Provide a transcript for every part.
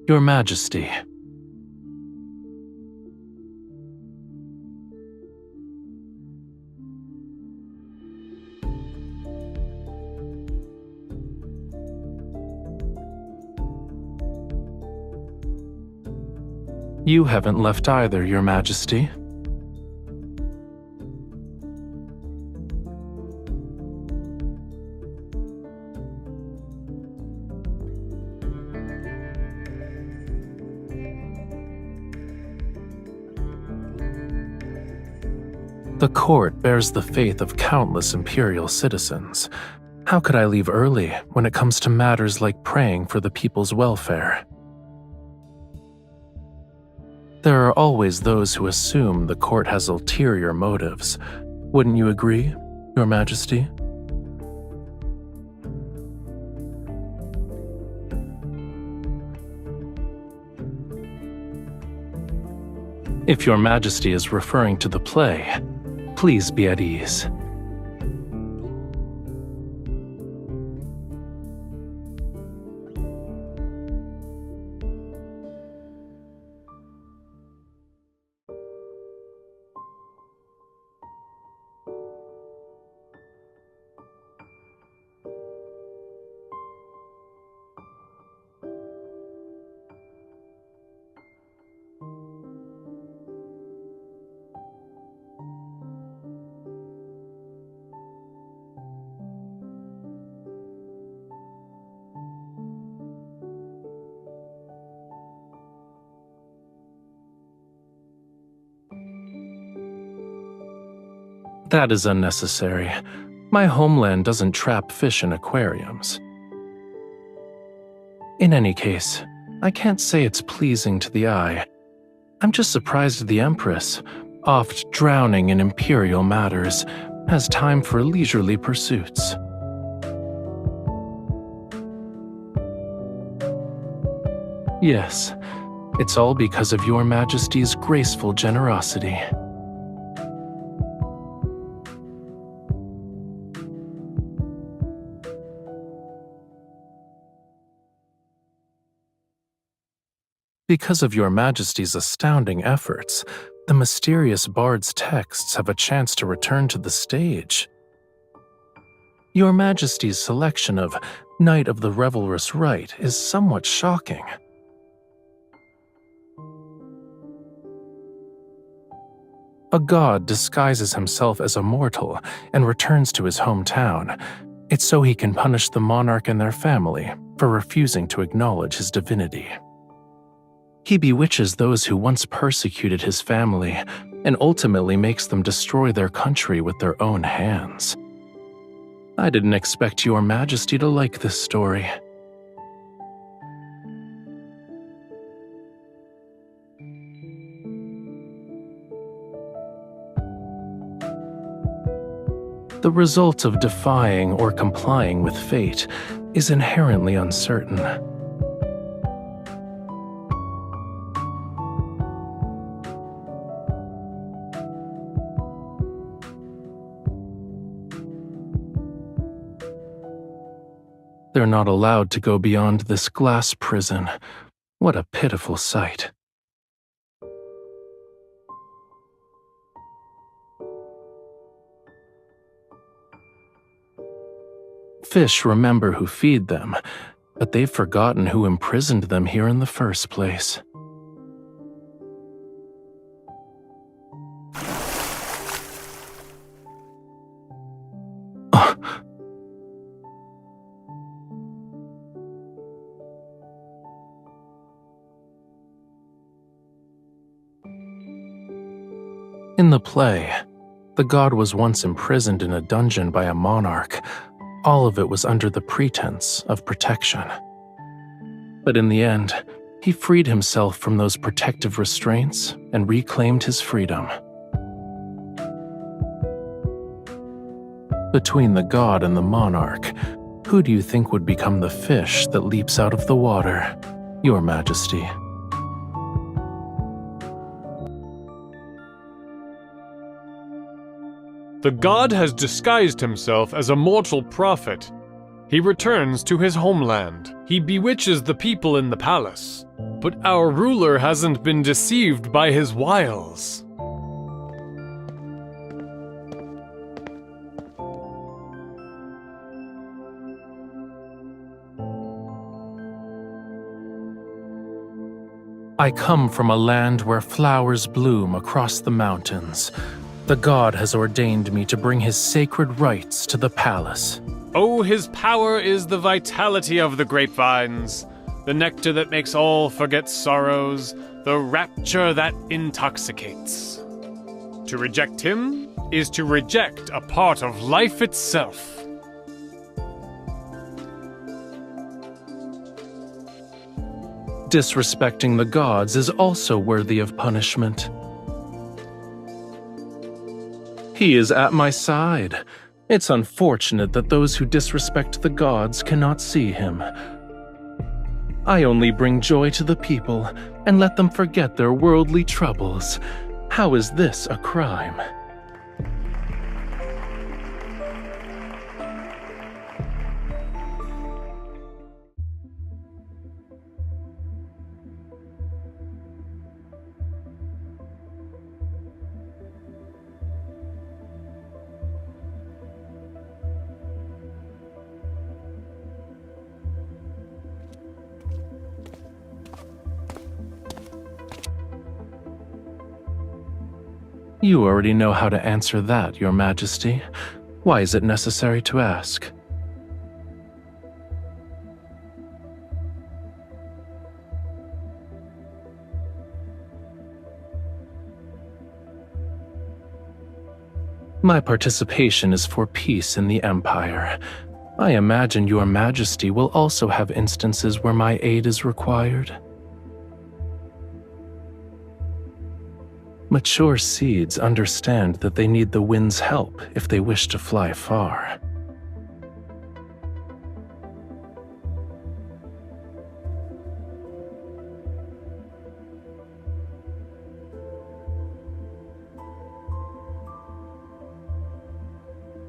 Your Majesty. You haven't left either, Your Majesty. The court bears the faith of countless imperial citizens. How could I leave early when it comes to matters like praying for the people's welfare? There are always those who assume the court has ulterior motives. Wouldn't you agree, Your Majesty? If Your Majesty is referring to the play, please be at ease. That is unnecessary. My homeland doesn't trap fish in aquariums. In any case, I can't say it's pleasing to the eye. I'm just surprised the Empress, oft drowning in imperial matters, has time for leisurely pursuits. Yes, it's all because of Your Majesty's graceful generosity. Because of Your Majesty's astounding efforts, the mysterious bard's texts have a chance to return to the stage. Your Majesty's selection of Knight of the Revelrous Rite is somewhat shocking. A god disguises himself as a mortal and returns to his hometown. It's so he can punish the monarch and their family for refusing to acknowledge his divinity. He bewitches those who once persecuted his family and ultimately makes them destroy their country with their own hands. I didn't expect Your Majesty to like this story. The result of defying or complying with fate is inherently uncertain. They're not allowed to go beyond this glass prison. What a pitiful sight. Fish remember who feed them, but they've forgotten who imprisoned them here in the first place. In the play, the god was once imprisoned in a dungeon by a monarch. All of it was under the pretense of protection. But in the end, he freed himself from those protective restraints and reclaimed his freedom. Between the god and the monarch, who do you think would become the fish that leaps out of the water, Your Majesty? The god has disguised himself as a mortal prophet. He returns to his homeland. He bewitches the people in the palace. But our ruler hasn't been deceived by his wiles. I come from a land where flowers bloom across the mountains. The god has ordained me to bring his sacred rites to the palace. Oh, his power is the vitality of the grapevines, the nectar that makes all forget sorrows, the rapture that intoxicates. To reject him is to reject a part of life itself. Disrespecting the gods is also worthy of punishment. He is at my side. It's unfortunate that those who disrespect the gods cannot see him. I only bring joy to the people and let them forget their worldly troubles. How is this a crime? You already know how to answer that, Your Majesty. Why is it necessary to ask? My participation is for peace in the Empire. I imagine Your Majesty will also have instances where my aid is required. Mature seeds understand that they need the wind's help if they wish to fly far.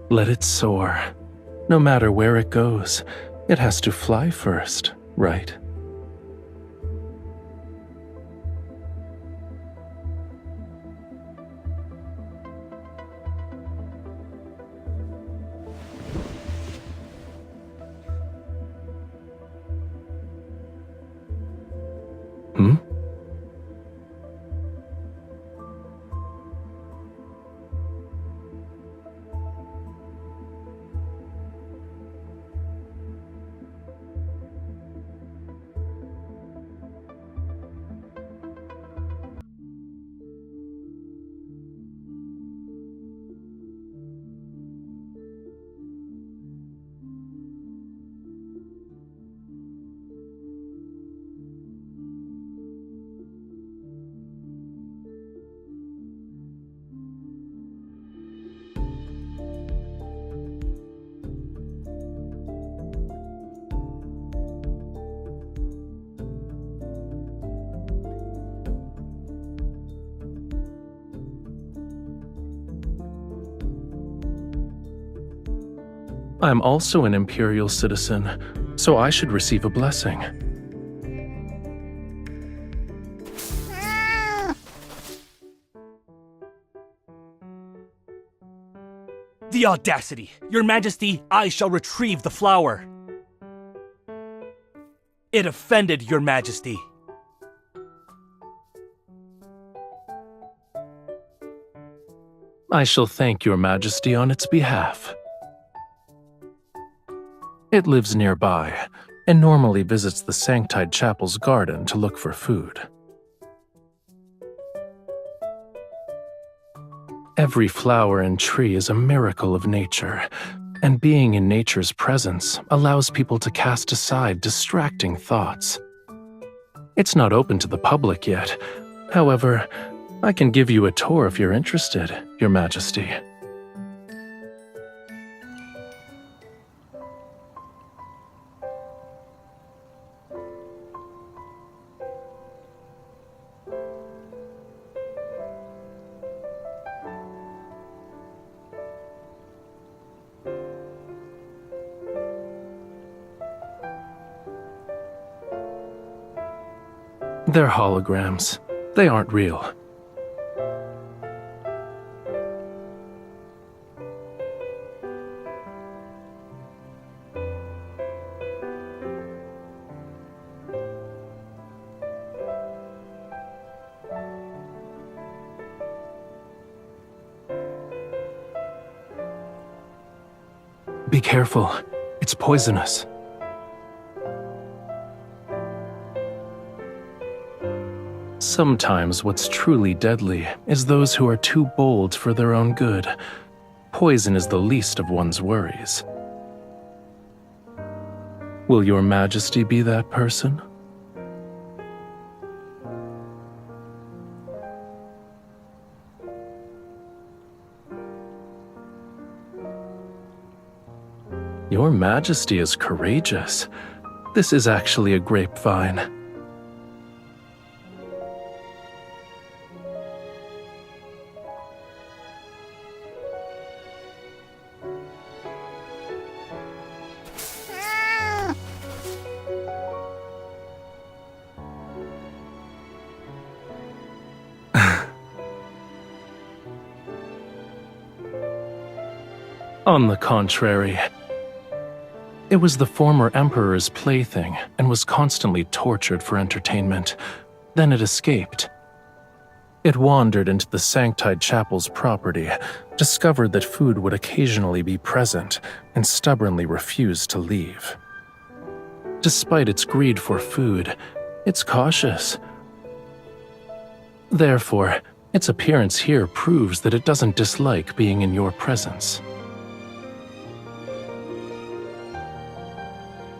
Let it soar. No matter where it goes, it has to fly first, right? Hmm? I'm also an imperial citizen, so I should receive a blessing. The audacity! Your Majesty, I shall retrieve the flower. It offended Your Majesty. I shall thank Your Majesty on its behalf. It lives nearby, and normally visits the Sanctide Chapel's garden to look for food. Every flower and tree is a miracle of nature, and being in nature's presence allows people to cast aside distracting thoughts. It's not open to the public yet. However, I can give you a tour if you're interested, Your Majesty. They're holograms. They aren't real. Be careful. It's poisonous. Sometimes what's truly deadly is those who are too bold for their own good. Poison is the least of one's worries. Will your Majesty be that person? Your Majesty is courageous. This is actually a grapevine. On the contrary, it was the former emperor's plaything and was constantly tortured for entertainment. Then it escaped. It wandered into the Sanctide Chapel's property, discovered that food would occasionally be present, and stubbornly refused to leave. Despite its greed for food, it's cautious. Therefore, its appearance here proves that it doesn't dislike being in your presence.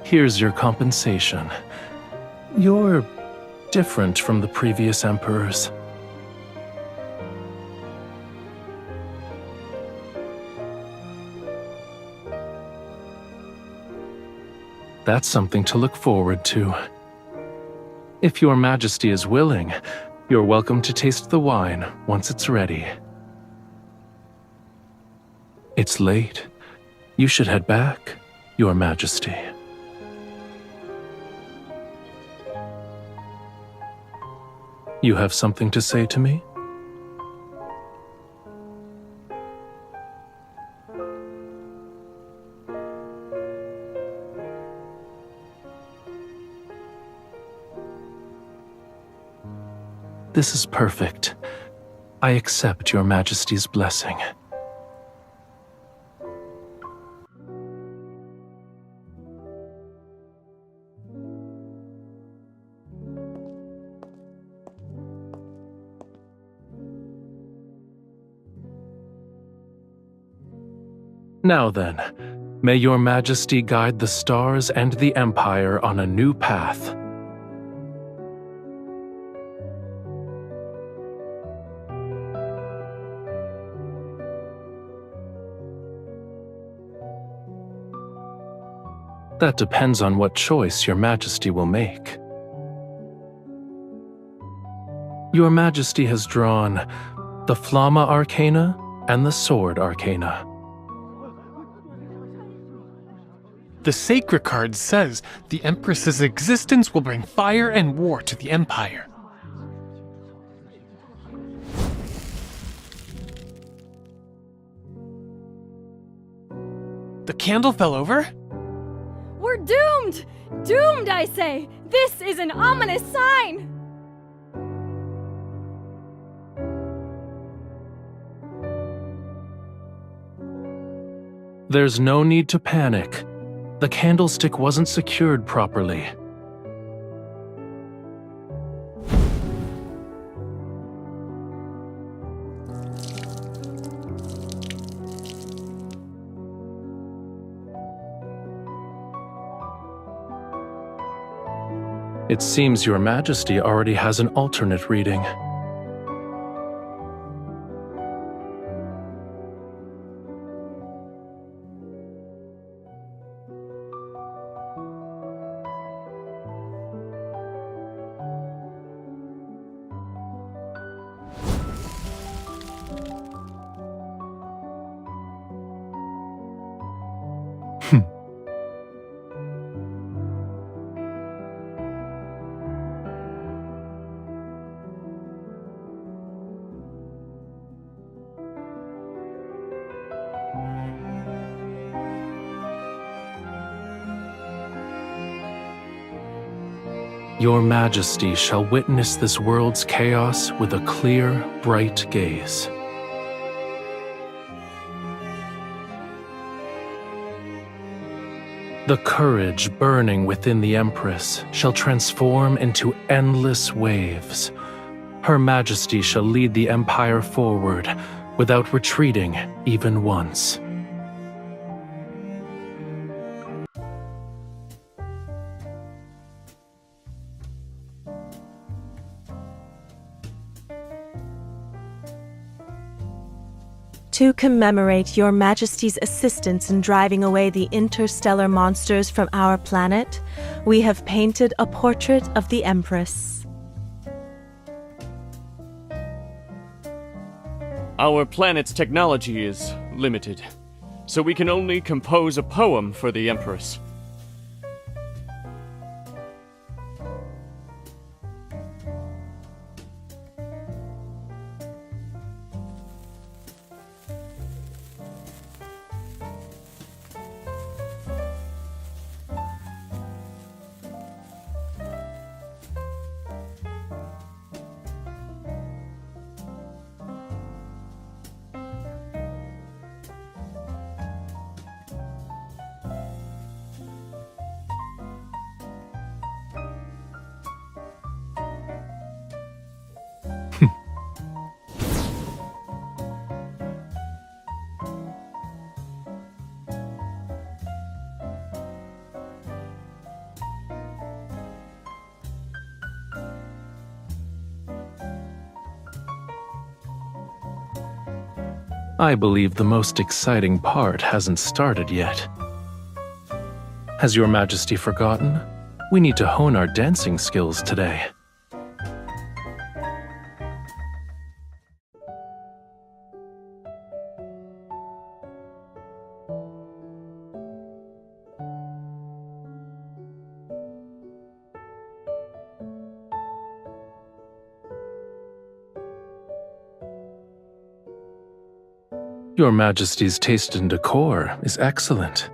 Here's your compensation. You're different from the previous emperors. That's something to look forward to. If your Majesty is willing, you're welcome to taste the wine once it's ready. It's late. You should head back, Your Majesty. You have something to say to me? This is perfect. I accept Your Majesty's blessing. Now then, may Your Majesty guide the stars and the Empire on a new path. That depends on what choice Your Majesty will make. Your Majesty has drawn the Flamma Arcana and the Sword Arcana. The Sacred card says the Empress's existence will bring fire and war to the Empire. The candle fell over? We're doomed! Doomed, I say! This is an ominous sign! There's no need to panic. The candlestick wasn't secured properly. It seems Your Majesty already has an alternate reading. Your Majesty shall witness this world's chaos with a clear, bright gaze. The courage burning within the Empress shall transform into endless waves. Her Majesty shall lead the Empire forward without retreating even once. To commemorate Your Majesty's assistance in driving away the interstellar monsters from our planet, we have painted a portrait of the Empress. Our planet's technology is limited, so we can only compose a poem for the Empress. I believe the most exciting part hasn't started yet. Has Your Majesty forgotten? We need to hone our dancing skills today. Your Majesty's taste in decor is excellent.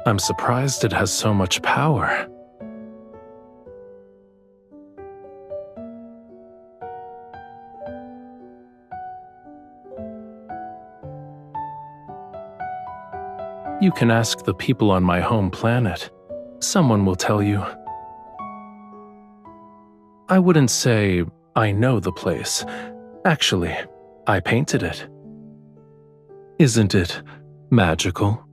I'm surprised it has so much power. You can ask the people on my home planet. Someone will tell you. I wouldn't say I know the place. Actually, I painted it. Isn't it magical?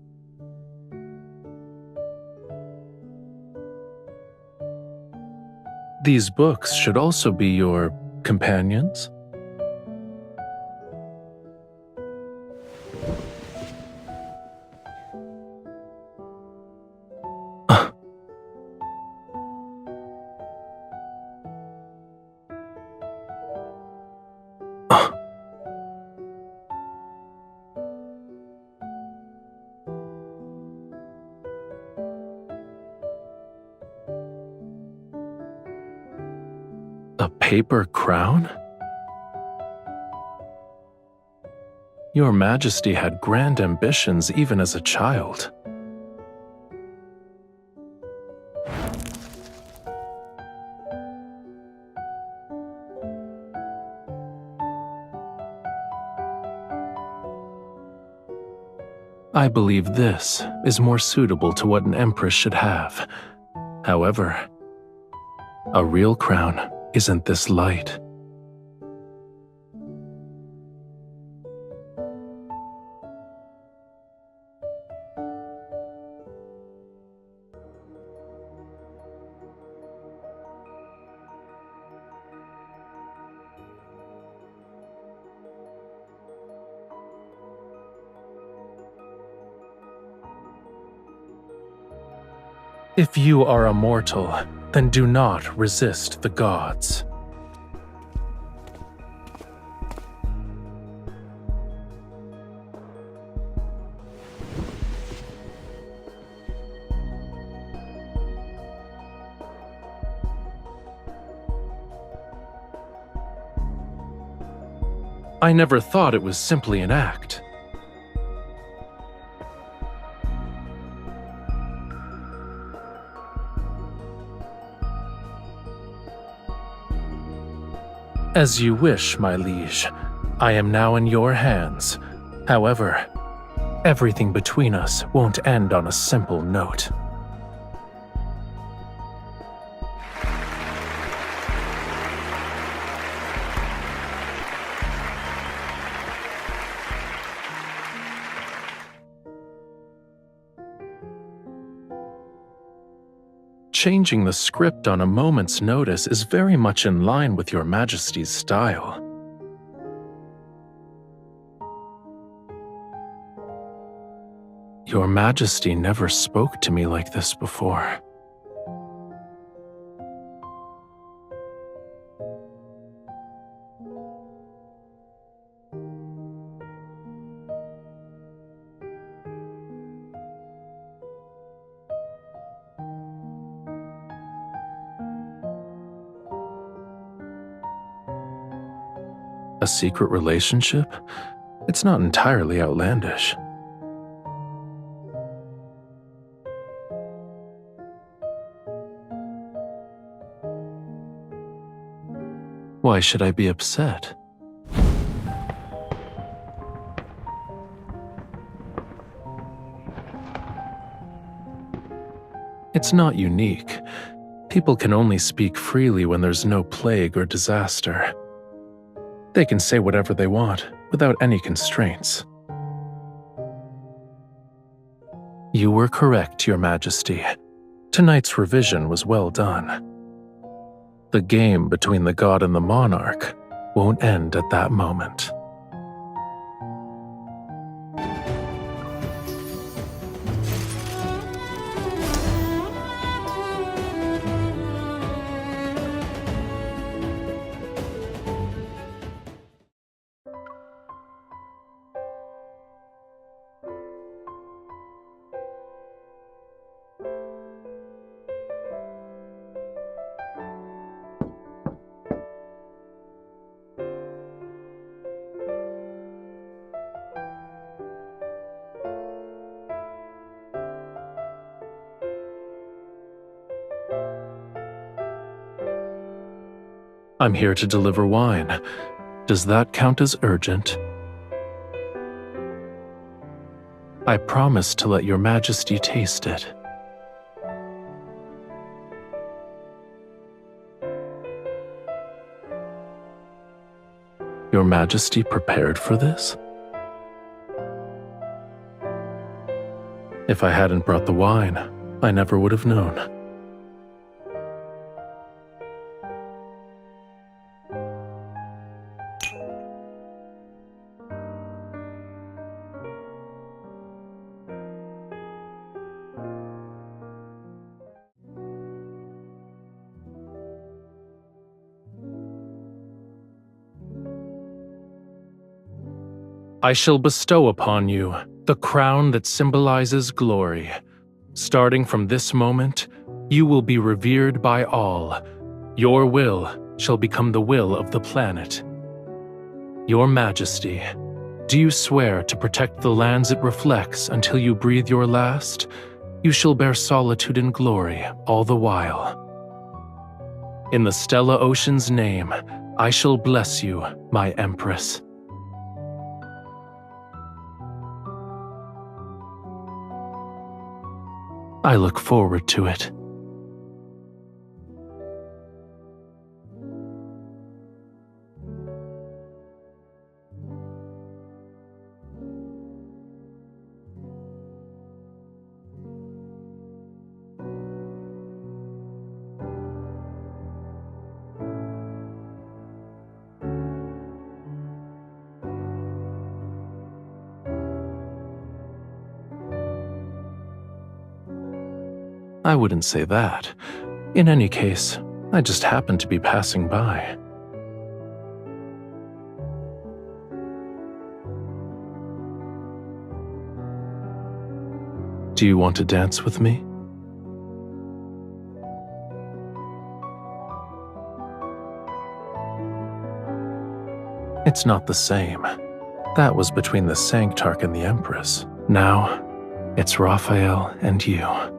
These books should also be your companions. A paper crown? Your Majesty had grand ambitions even as a child. I believe this is more suitable to what an empress should have. However, a real crown isn't this light. If you are a mortal, then do not resist the gods. I never thought it was simply an act. As you wish, my liege. I am now in your hands. However, everything between us won't end on a simple note. Changing the script on a moment's notice is very much in line with your Majesty's style. Your Majesty never spoke to me like this before. A secret relationship? It's not entirely outlandish. Why should I be upset? It's not unique. People can only speak freely when there's no plague or disaster. They can say whatever they want, without any constraints. You were correct, Your Majesty. Tonight's revision was well done. The game between the god and the monarch won't end at that moment. I'm here to deliver wine. Does that count as urgent? I promise to let Your Majesty taste it. Your Majesty prepared for this? If I hadn't brought the wine, I never would have known. I shall bestow upon you the crown that symbolizes glory. Starting from this moment, you will be revered by all. Your will shall become the will of the planet. Your Majesty, do you swear to protect the lands it reflects until you breathe your last? You shall bear solitude and glory all the while. In the Stella Ocean's name, I shall bless you, my Empress. I look forward to it. I wouldn't say that. In any case, I just happened to be passing by. Do you want to dance with me? It's not the same. That was between the Sanctarch and the Empress. Now, it's Rafayel and you.